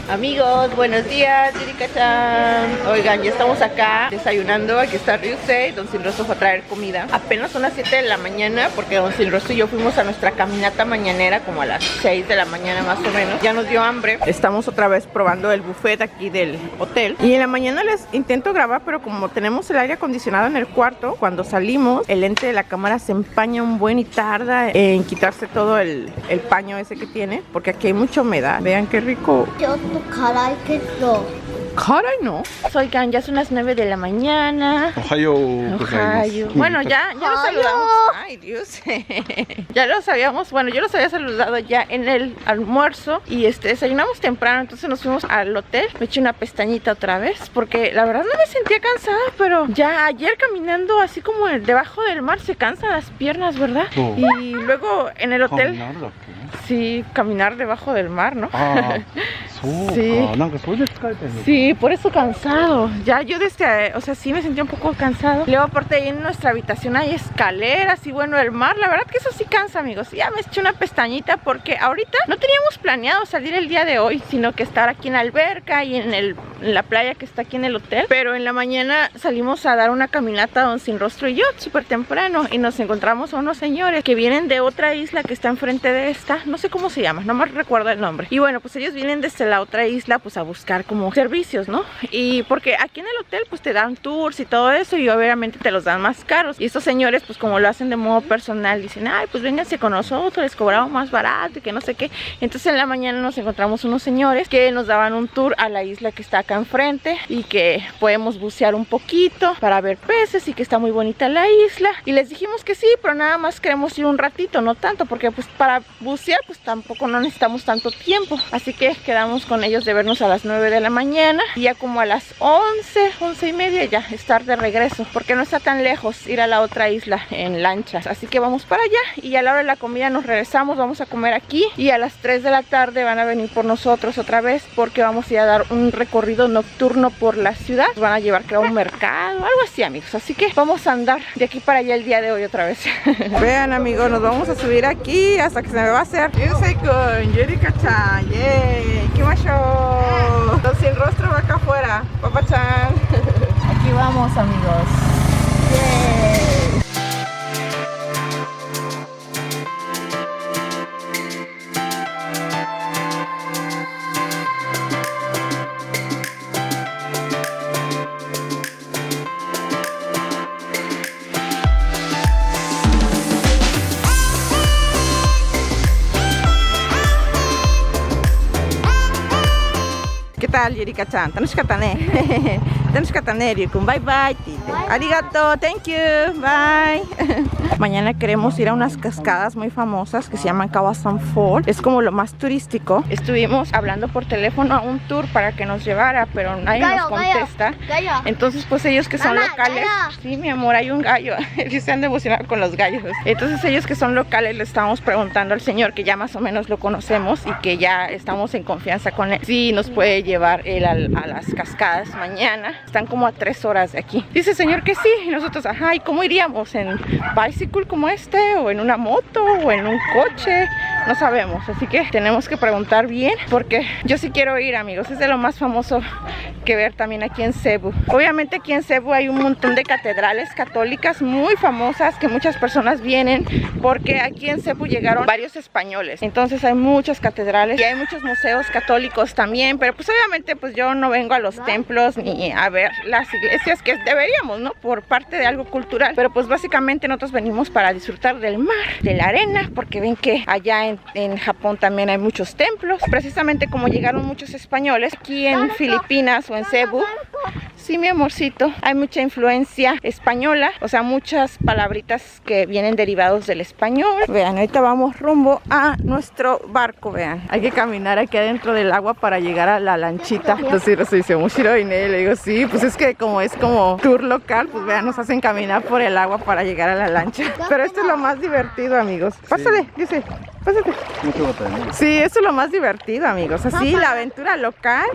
Amigos, buenos días, Yurika-chan. Oigan, ya estamos acá desayunando. Aquí está Ryusei. Don Sinrostro fue a traer comida. Apenas son las 7 de la mañana porque Don Sinrostro y yo fuimos a nuestra caminata mañanera como a las 6 de la mañana más o menos. Ya nos dio hambre. Estamos otra vez probando el buffet aquí del hotel. Y en la mañana les intento grabar, pero como tenemos el aire acondicionado en el cuarto, cuando salimos el lente de la cámara se empaña un buen y tarda en quitarse todo el paño ese que tiene, porque aquí hay mucha humedad. Vean qué rico. Caray, no. Oigan, ya son las 9 de la mañana. Ohayo. Bueno, ya los saludamos. Ay, Dios. Ya los habíamos, bueno, yo los había saludado ya en el almuerzo. Y desayunamos temprano, entonces nos fuimos al hotel. Me eché una pestañita otra vez, porque la verdad no me sentía cansada, pero ya ayer caminando así como debajo del mar se cansan las piernas, ¿verdad? Oh. Y luego en el hotel. Sí, caminar debajo del mar, ¿no? Sí, por eso cansado. Ya yo o sea, sí me sentía un poco cansado. Luego aparte ahí en nuestra habitación hay escaleras y bueno, el mar, la verdad que eso sí cansa, amigos. Ya me eché una pestañita porque ahorita no teníamos planeado salir el día de hoy, sino que estar aquí en la alberca y en la playa que está aquí en el hotel. Pero en la mañana salimos a dar una caminata Don Sinrostro y yo, súper temprano, y nos encontramos a unos señores que vienen de otra isla que está enfrente de esta. No sé cómo se llama, no me recuerdo el nombre. Y bueno, pues ellos vienen desde la otra isla pues a buscar como servicios, ¿no? Y porque aquí en el hotel pues te dan tours y todo eso y obviamente te los dan más caros. Y estos señores pues como lo hacen de modo personal dicen, ay, pues vénganse con nosotros, les cobramos más barato y que no sé qué. Entonces en la mañana nos encontramos unos señores que nos daban un tour a la isla que está acá enfrente y que podemos bucear un poquito para ver peces y que está muy bonita la isla. Y les dijimos que sí, pero nada más queremos ir un ratito, no tanto, porque pues para bucear pues tampoco no necesitamos tanto tiempo. Así que quedamos con ellos de vernos a las 9 de la mañana y ya como a las 11 y media ya estar de regreso, porque no está tan lejos ir a la otra isla en lancha. Así que vamos para allá y a la hora de la comida nos regresamos, vamos a comer aquí y a las 3 de la tarde van a venir por nosotros otra vez porque vamos a ir a dar un recorrido nocturno por la ciudad. Nos van a llevar creo a un mercado, algo así, amigos. Así que vamos a andar de aquí para allá el día de hoy otra vez. Vean, amigos, nos vamos a subir aquí hasta que se me va a hacer Ryusei con Yurika-chan. ¡Yay! ¡Qué macho! Don Sinrostro va acá afuera. Papá-chan. Aquí vamos, amigos. ¡Yay! ¿Qué tal, Yurika-chan? Tanoshikatta ne. Tanoshikatta ne, Ryukun. Bye bye. Arigato. Thank you. Bye. Mañana queremos ir a unas cascadas muy famosas que se llaman Kawasan Fall. Es como lo más turístico. Estuvimos hablando por teléfono a un tour para que nos llevara, pero nadie nos contesta. Entonces, pues ellos que son locales. Sí, mi amor, hay un gallo. Ellos se han de emocionar con los gallos. Entonces, ellos que son locales le estábamos preguntando al señor, que ya más o menos lo conocemos y que ya estamos en confianza con él, si nos puede llevar él a las cascadas mañana. Están como a 3 horas de aquí. Dice el señor que sí. Y nosotros, ajá, ¿y cómo iríamos? ¿En bicycle como este? ¿O en una moto? ¿O en un coche? No sabemos, así que tenemos que preguntar bien porque yo sí quiero ir, amigos. Es de lo más famoso que ver también aquí en Cebu. Obviamente aquí en Cebu hay un montón de catedrales católicas muy famosas que muchas personas vienen porque aquí en Cebu llegaron varios españoles. Entonces hay muchas catedrales y hay muchos museos católicos también, pero pues obviamente pues yo no vengo a los templos ni a ver las iglesias, que deberíamos, ¿no? Por parte de algo cultural, pero pues básicamente nosotros venimos para disfrutar del mar, de la arena, porque ven que allá en Japón también hay muchos templos. Precisamente como llegaron muchos españoles aquí en Filipinas o en Cebu, sí, mi amorcito, hay mucha influencia española, o sea, muchas palabritas que vienen derivados del español. Vean, ahorita vamos rumbo a nuestro barco, vean. Hay que caminar aquí adentro del agua para llegar a la lanchita. Entonces Rosa dice, Mushiroi-ne. Le digo, sí, pues es que como es como tour local, pues vean, nos hacen caminar por el agua para llegar a la lancha. Pero esto es lo más divertido, amigos. Pásale, dice. pásate. Sí, eso es lo más divertido, amigos. Así, la aventura local.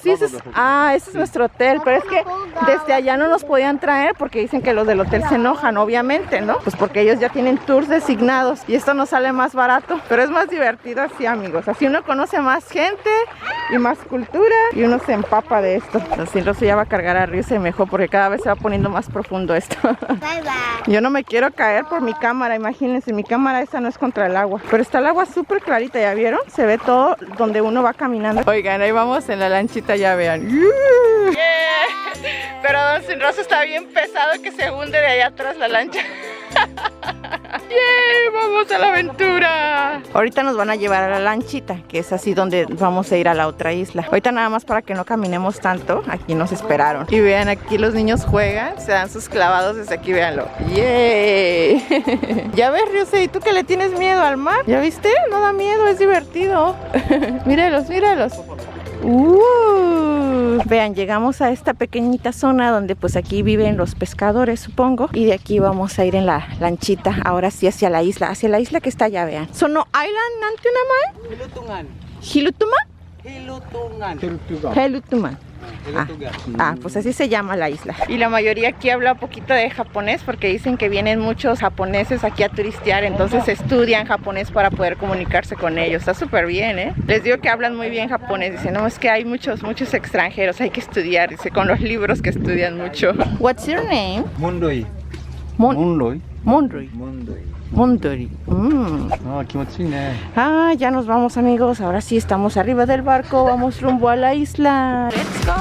Sí, ese es nuestro hotel. Pero es que desde allá no nos podían traer porque dicen que los del hotel se enojan, obviamente, ¿no? Pues porque ellos ya tienen tours designados y esto nos sale más barato. Pero es más divertido así, amigos. Así uno conoce más gente y más cultura y uno se empapa de esto. Así Rosy ya va a cargar a Ryu mejor porque cada vez se va poniendo más profundo esto. Bye bye. Yo no me quiero caer por mi cámara, imagínense, mi cámara esa no es contra el agua. Pero está el agua súper clarita, ¿ya vieron? Se ve todo donde uno va caminando. Oigan, ahí vamos en la lanchita, ya vean. Pero Don Sin Rostro está bien pesado que se hunde de allá atrás la lancha. ¡Vamos a la aventura! Ahorita nos van a llevar a la lanchita, que es así donde vamos a ir a la otra isla. Ahorita nada más para que no caminemos tanto, aquí nos esperaron. Y vean, aquí los niños juegan, se dan sus clavados desde aquí, véanlo. ¡Yay! ¿Ya ves, Ryusei? ¿Tú que le tienes miedo al mar? ¿Ya viste? No da miedo, es divertido. Míralos, míralos. Vean, llegamos a esta pequeñita zona donde pues aquí viven los pescadores, supongo. Y de aquí vamos a ir en la lanchita, ahora sí hacia la isla que está allá, vean. ¿Sono Island nanti namanya? Hilutuman. Hilutuman. Pues así se llama la isla. Y la mayoría aquí habla un poquito de japonés porque dicen que vienen muchos japoneses aquí a turistear, entonces estudian japonés para poder comunicarse con ellos. Está súper bien, ¿eh? Les digo que hablan muy bien japonés. Dicen, no, es que hay muchos extranjeros, hay que estudiar, dice, con los libros que estudian mucho. What's your name? Monroy. Monroy. Mondori. Ya nos vamos, amigos. Ahora sí estamos arriba del barco. Vamos rumbo a la isla. Let's go.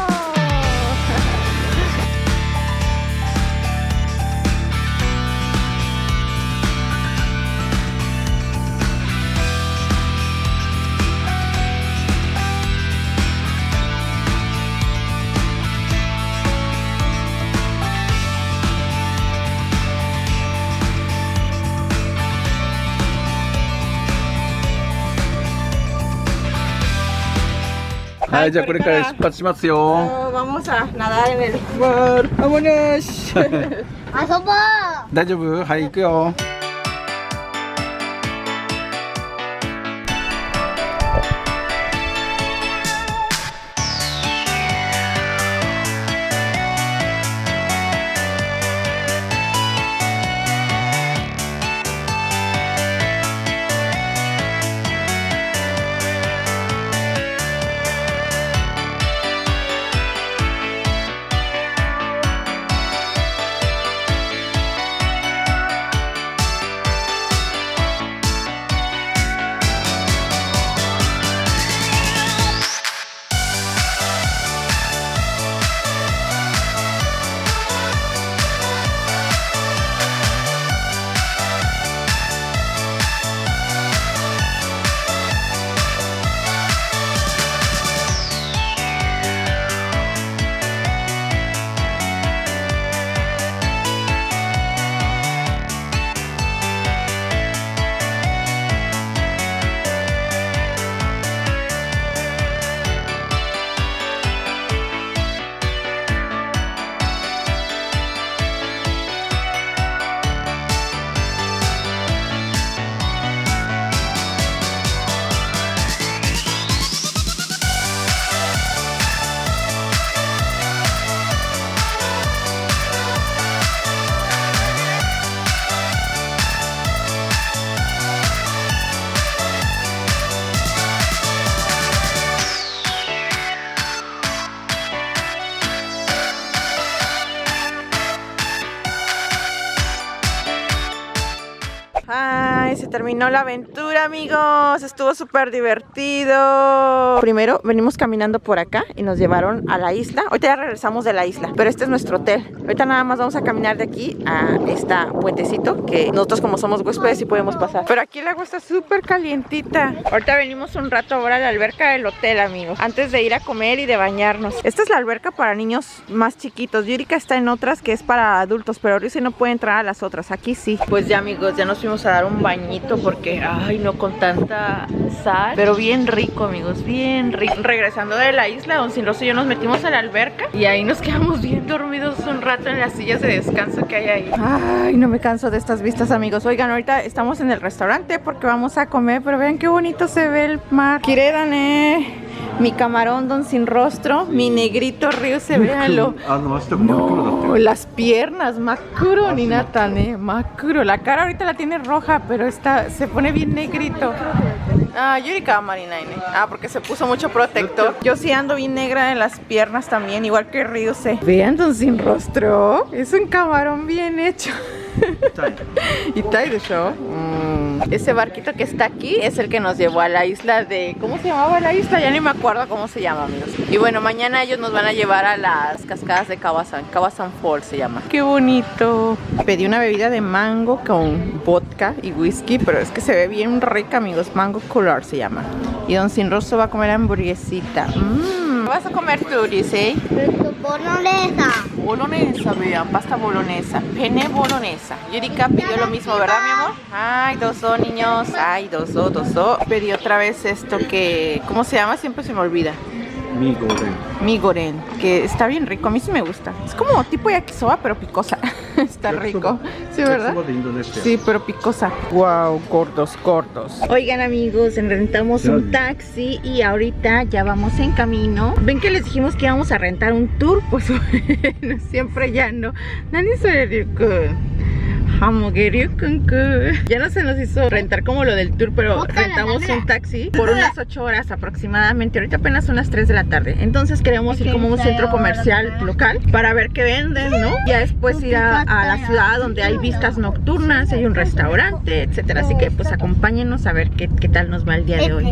Ya, vamos a nadar en el mar. ¡Vámonos! 아서봐. 다이저브 할게요. Ay, se terminó la aventura, amigos. Estuvo súper divertido. Primero venimos caminando por acá y nos llevaron a la isla. Ahorita ya regresamos de la isla, pero este es nuestro hotel. Ahorita nada más vamos a caminar de aquí a este puentecito que nosotros como somos huéspedes sí podemos pasar. Pero aquí el agua está súper calientita. Ahorita venimos un rato ahora a la alberca del hotel, amigos, antes de ir a comer y de bañarnos. Esta es la alberca para niños más chiquitos. Yurika está en otras que es para adultos, pero Ryusei no puede entrar a las otras. Aquí sí. Pues ya, amigos, ya nos fuimos a dar un bañito gusto porque, ay, no con tanta sal, pero bien rico, amigos, bien rico. Regresando de la isla, don Sinroso y yo nos metimos a la alberca y ahí nos quedamos bien dormidos un rato en las sillas de descanso que hay ahí. Ay, no me canso de estas vistas, amigos. Oigan, ahorita estamos en el restaurante porque vamos a comer, pero vean qué bonito se ve el mar. Kiredane. Mi camarón don sin rostro, mi negrito Ryuse, véanlo. No, las piernas, makuro ni natane, makuro. La cara ahorita la tiene roja, pero se pone bien negrito. Ah, Yurika Marinaine. Ah, porque se puso mucho protector. Yo sí ando bien negra en las piernas también, igual que Ryuse. Vean don sin rostro, es un camarón bien hecho. Y Tai de show. Ese barquito que está aquí es el que nos llevó a la isla de... ¿Cómo se llamaba la isla? Ya ni me acuerdo cómo se llama, amigos. Y bueno, mañana ellos nos van a llevar a las cascadas de Kawasan. Kawasan Falls se llama. ¡Qué bonito! Pedí una bebida de mango con vodka y whisky, pero es que se ve bien rica, amigos. Mango Color se llama. Y don Sinroso va a comer hamburguesita. ¿Vas a comer tú, dice? Bolognesa. Bolognesa, vean, pasta bolognesa, pene bolognesa. Yurika pidió lo mismo, ¿verdad, mi amor? Ay, doso, niños. Ay, doso. Pedí otra vez esto que... ¿Cómo se llama? Siempre se me olvida. Mi goreng, que está bien rico, a mí sí me gusta. Es como tipo yakisoba, pero picosa. Está rico. Sí, ¿verdad? Sí, pero picosa. Wow, cortos. Oigan, amigos, rentamos un taxi y ahorita ya vamos en camino. ¿Ven que les dijimos que íbamos a rentar un tour? Pues bueno, siempre ya no. Nani soy ya no se nos hizo rentar como lo del tour, pero rentamos un taxi por unas 8 horas aproximadamente. Ahorita apenas son las 3 de la tarde. Entonces queremos ir como a un centro comercial local para ver qué venden, ¿no? Ya después ir a la ciudad donde hay vistas nocturnas, hay un restaurante, etcétera. Así que pues acompáñenos a ver qué tal nos va el día de hoy.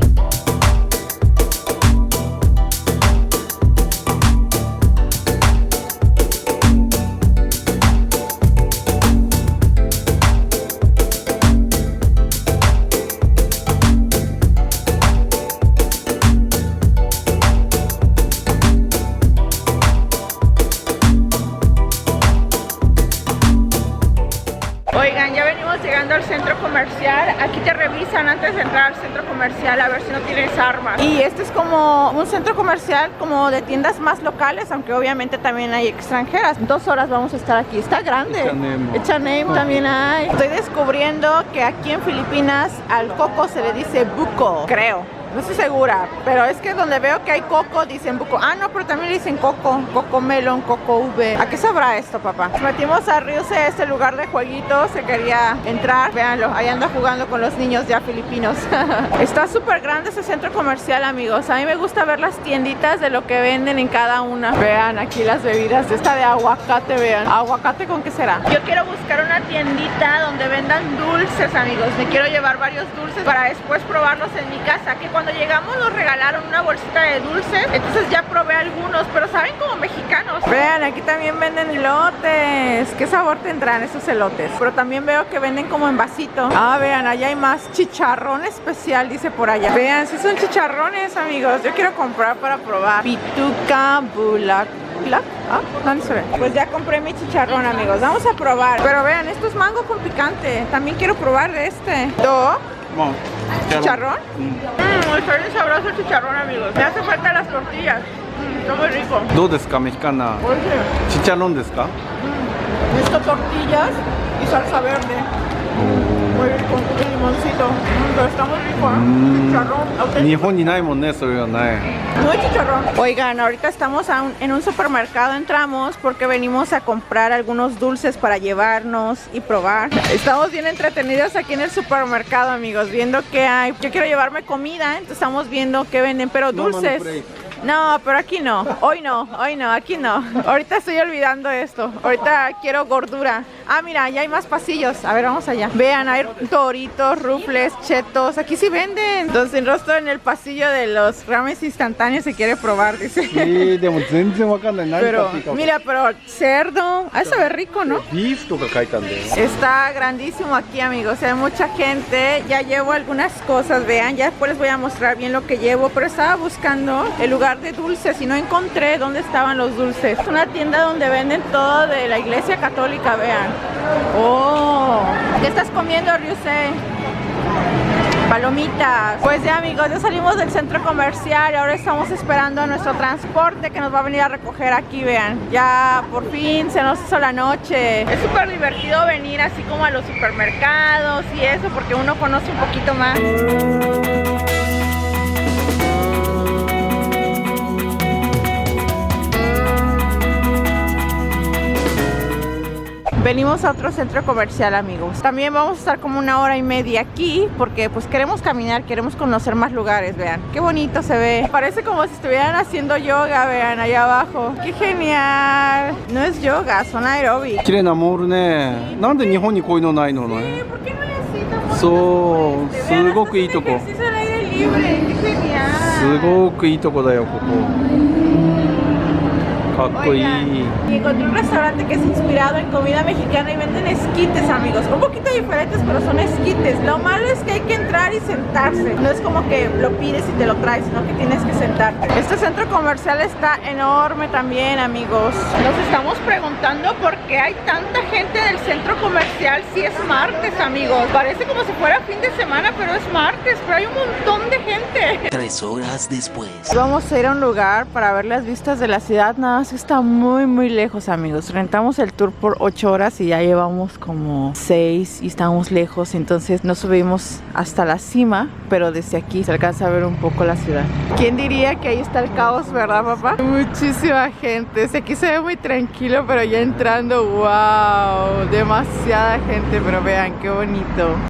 Oigan, ya venimos llegando al centro comercial. Aquí te revisan antes de entrar al centro comercial a ver si no tienes armas. Y este es como un centro comercial como de tiendas más locales, aunque obviamente también hay extranjeras. 2 horas vamos a estar aquí. Está grande. Echanem también hay. Estoy descubriendo que aquí en Filipinas al coco se le dice buko, creo. No estoy segura, pero es que donde veo que hay coco dicen buco. Ah, no, pero también le dicen coco, coco melón, coco V. ¿A qué sabrá esto, papá? Nos metimos a Ryuse, este lugar de jueguitos. Se quería entrar, véanlo, ahí anda jugando con los niños ya filipinos. Está súper grande ese centro comercial, amigos. A mí me gusta ver las tienditas de lo que venden en cada una. Vean aquí las bebidas, esta de aguacate, vean. ¿Aguacate con qué será? Yo quiero buscar una tiendita donde vendan dulces, amigos. Me quiero llevar varios dulces para después probarlos en mi casa. Que cuando llegamos nos regalaron una bolsita de dulces, entonces ya probé algunos, pero saben como mexicanos. Vean, aquí también venden elotes. ¿Qué sabor tendrán esos elotes? Pero también veo que venden como en vasito. Ah, vean, allá hay más chicharrón especial, dice por allá. Vean, si son chicharrones, amigos. Yo quiero comprar para probar. Pituca Bulak. Ah, ¿dónde se ve? Pues ya compré mi chicharrón, amigos. Vamos a probar. Pero vean, esto es mango con picante. También quiero probar de este. ¿Chicharrón? Está bien sabroso el chicharrón, amigos. Me hace falta las tortillas. Está muy rico. ¿Dónde está mexicana? ¿Chicharrón desu ka? Esto tortillas y salsa verde. Muy rico, con limoncito. Pero está muy rico, chicharrón. Nihon ni nai mon ne, soy nai. No hay chicharrón. Oigan, ahorita estamos en un supermercado, entramos porque venimos a comprar algunos dulces para llevarnos y probar. Estamos bien entretenidos aquí en el supermercado, amigos, viendo qué hay. Yo quiero llevarme comida, entonces estamos viendo qué venden, pero dulces. No, pero aquí no. Hoy no, aquí no. Ahorita estoy olvidando esto. Ahorita quiero gordura. Ah, mira, ya hay más pasillos. A ver, vamos allá. Vean, hay Doritos, Rufles, Chetos. Aquí sí venden. Entonces, rostro en el pasillo de los rames instantáneos se quiere probar, dice. Sí, pero, mira, pero cerdo. Ah, se ve rico, ¿no? Está grandísimo aquí, amigos. Hay mucha gente. Ya llevo algunas cosas, vean. Ya después les voy a mostrar bien lo que llevo. Pero estaba buscando el lugar de dulces y no encontré dónde estaban los dulces. Es una tienda donde venden todo de la iglesia católica, vean. Oh, ¿Qué estás comiendo, Ryusei? Palomitas. Pues ya, amigos, ya salimos del centro comercial y ahora estamos esperando a nuestro transporte que nos va a venir a recoger aquí, vean. Ya por fin se nos hizo la noche. Es súper divertido venir así como a los supermercados y eso porque uno conoce un poquito más. Venimos a otro centro comercial, amigos. También vamos a estar como 1h30 aquí porque pues queremos caminar, queremos conocer más lugares, vean. Qué bonito se ve. Parece como si estuvieran haciendo yoga, vean, allá abajo. ¡Qué genial! No es yoga, son aeróbic. 綺麗なモールね。なんで日本にこういうのないのね。 ¿Por qué no hay así tan bonito? そう、 Vean, すごくいいとこ。 ejercicio al aire libre. ¡Qué genial! すごくいいとこだよ、ここ。かっこいい。 Y encontré un restaurante que es inspirado en comida mexicana y venden esquites, amigos. Un poquito diferentes, pero son esquites. Lo malo es que hay que entrar y sentarse. No es como que lo pides y te lo traes, sino que tienes que sentarte. Este centro comercial está enorme también, amigos. Nos estamos preguntando por qué hay tanta gente del centro comercial si es martes, amigos. Parece como si fuera fin de semana, pero es martes. Pero hay un montón de gente. 3 horas después. Vamos a ir a un lugar para ver las vistas de la ciudad. Nada más está muy lejos, amigos. Rentamos el tour por 8 horas y ya llevamos como 6 y estamos lejos. Entonces nos subimos hasta la cima, pero desde aquí se alcanza a ver un poco la ciudad. ¿Quién diría que ahí está el caos, verdad, papá? Muchísima gente. Desde aquí se ve muy tranquilo, pero ya entrando, wow, demasiada gente. Pero vean qué bonito.